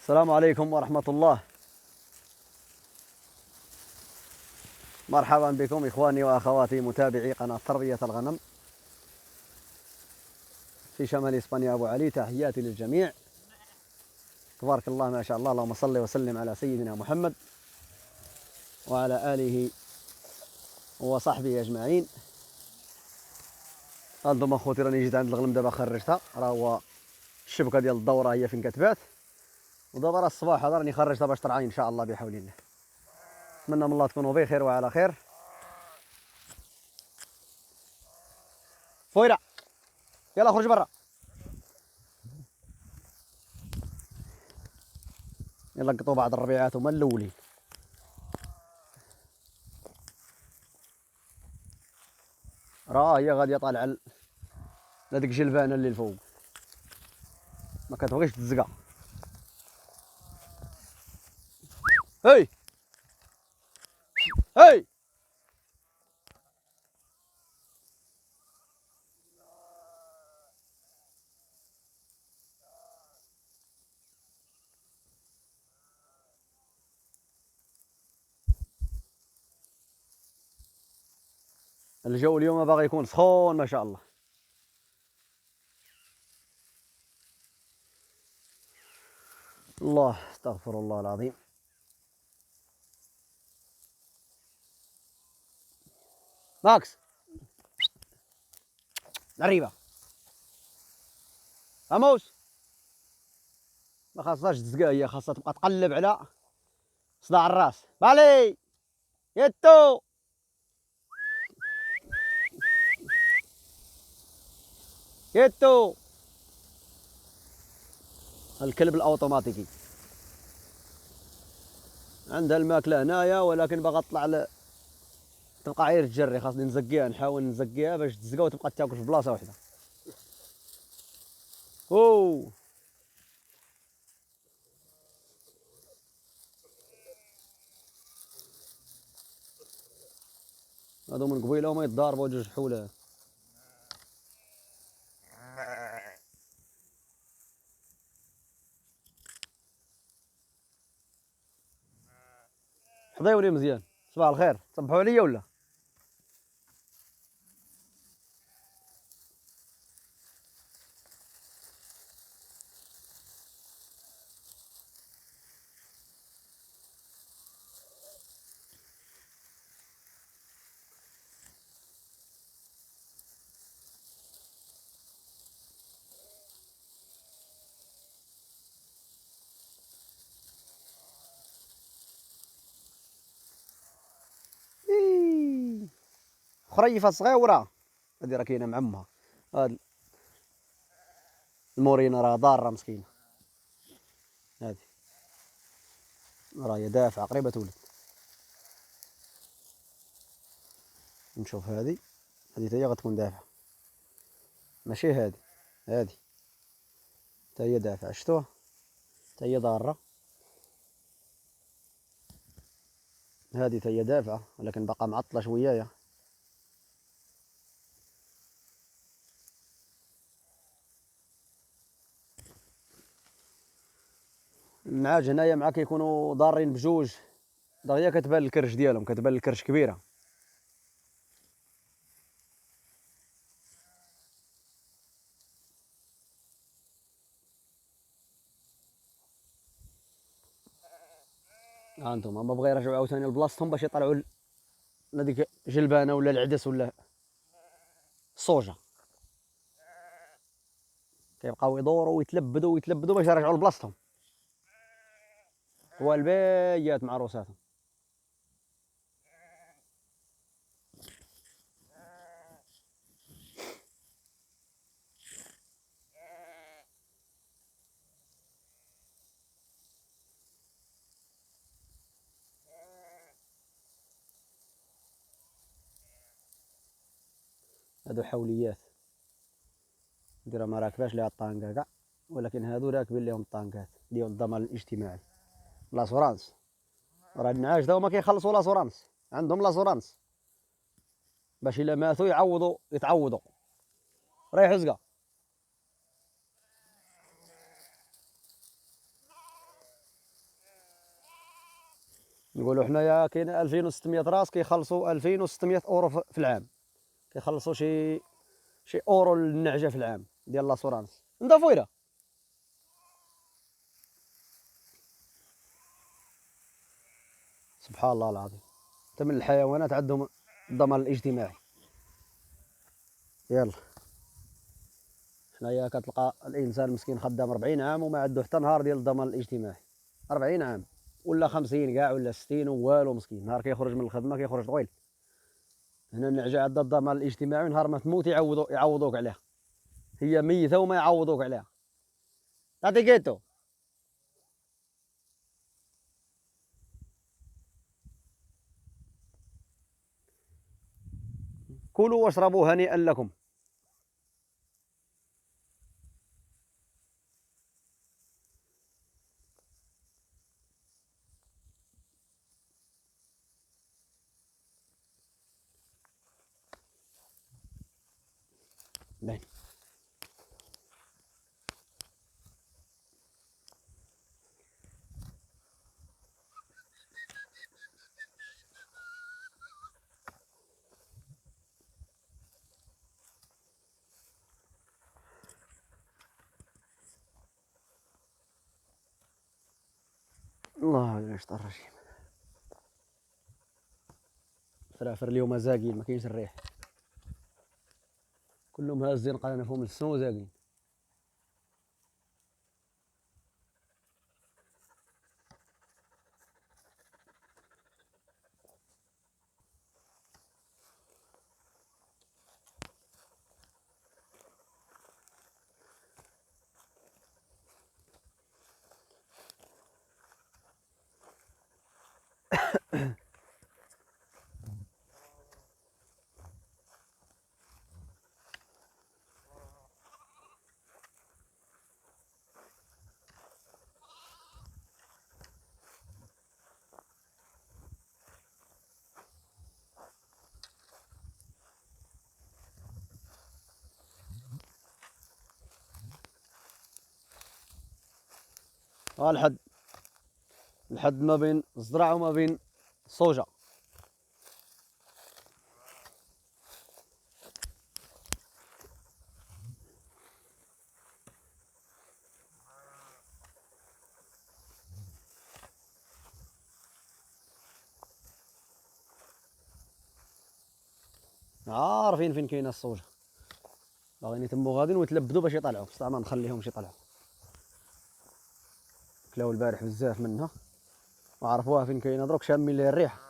السلام عليكم ورحمة الله. مرحبا بكم إخواني وأخواتي متابعي قناة تربية الغنم في شمال إسبانيا أبو علي. تحياتي للجميع. تبارك الله ما شاء الله، اللهم صل وسلم على سيدنا محمد وعلى آله وصحبه أجمعين. هانتوما أخوتي راني جيت عند الغنم دابا خرجتها، راه هو الشبكة ديال الدورة هي فين كتبات، ودابا راه الصباح هذا راني خرجتها باش ترعى إن شاء الله بحول الله. نتمنى من الله تكونوا بخير وعلى خير. فويرة يلا خرج برا، يلا قطوا بعض الربيعات هما الاولين. راه هي غاديه طالعه لهاديك الجلبانه اللي الفوق، ما كتبغيش تزقى. هاي هاي الجو اليوم باغي يكون سخون ما شاء الله. الله استغفر الله العظيم. ماكس arriba vamos. ما خاصهاش تزقى، هي خاصها تبقى تقلب على صداع الراس. بالي يتو يتو. الكلب الاوتوماتيكي عندها الماكله هنايا، ولكن باغا تطلع تبقى عير تجري. خاصني نزقيها، نحاول نزقيها باش تزقى وتبقى تاكل في بلاصه واحده. اوه هادو من قبيله وما يتضاربوا جوج حولات. حضيوني مزيان. صباح الخير، تصبحوا عليا ولا؟ خريفه صغيره هادي راه كاينه مع امها. هاد المورينا راه ضاره مسكينه، هادي راهي دافعه قريبه تولد. نشوف هادي حتى هي غتكون دافعه، ماشي هادي. هادي حتى هي دافعه، شفتوها حتى هي ضاره. هادي حتى هي دافعه ولكن باقا معطله شويه. النعاج هنايا مع كيكونوا ضارين بجوج دغيا كتبان الكرش ديالهم، كتبان الكرش كبيره. ها انتم ما بغا يرجعوا عاوتاني لبلاصتهم باش يطلعوا لهاديك جلبانه ولا العدس ولا الصوجه. كيبقاو يدوروا ويتلبدوا ويتلبدوا باش يرجعوا لبلاصتهم. والبيات مع روساتهم. هادو حوليات، ديرها ما راكباش ليها الطانكا كاع، ولكن هادو راكبين ليهم الطانكات ديال الضمان الاجتماعي، لاسورانس. راه النعاج داو ما كيخلصوا لاسورانس، عندهم لاسورانس باش الا ماتوا يتعوضوا. ريح رزقه. نقولوا حنايا كاين 2600 راس كيخلصوا 2600 اورو في العام، كيخلصوا شي اورو للنعجه في العام ديال لاسورانس. ندا فويره سبحان الله العظيم، حتى من الحيوانات عندهم الضمان الاجتماعي. يلا حنايا كتلقى الانسان مسكين خدام 40 عام وما عنده حتى نهار ديال الضمان الاجتماعي، 40 عام ولا 50 كاع ولا 60 والو، مسكين نهار كيخرج من الخدمه كيخرج طويل. هنا النعجه عندها الضمان الاجتماعي، نهار ما تموت يعوضوك عليها، هي ميته وما يعوضوك عليها. تعطي كيتو كلوا واشربوا هنيئا لكم. باين الله من الشيطان الرجيم. فرافر اليوم زاقين، ما كاينش الريح، كلهم هازين قنافهم للسما وزاقين. الحد ما بين الزرع وما بين الصوجه. عارفين فين كاينه الصوجه، باغيين يتموا غاديين ويتلبدوا باش يطلعوا، بصح ما نخليهمش يطلعوا. كلاو البارح بزاف منها وعرفوها فين كاينه، دروك شامين ليه الريح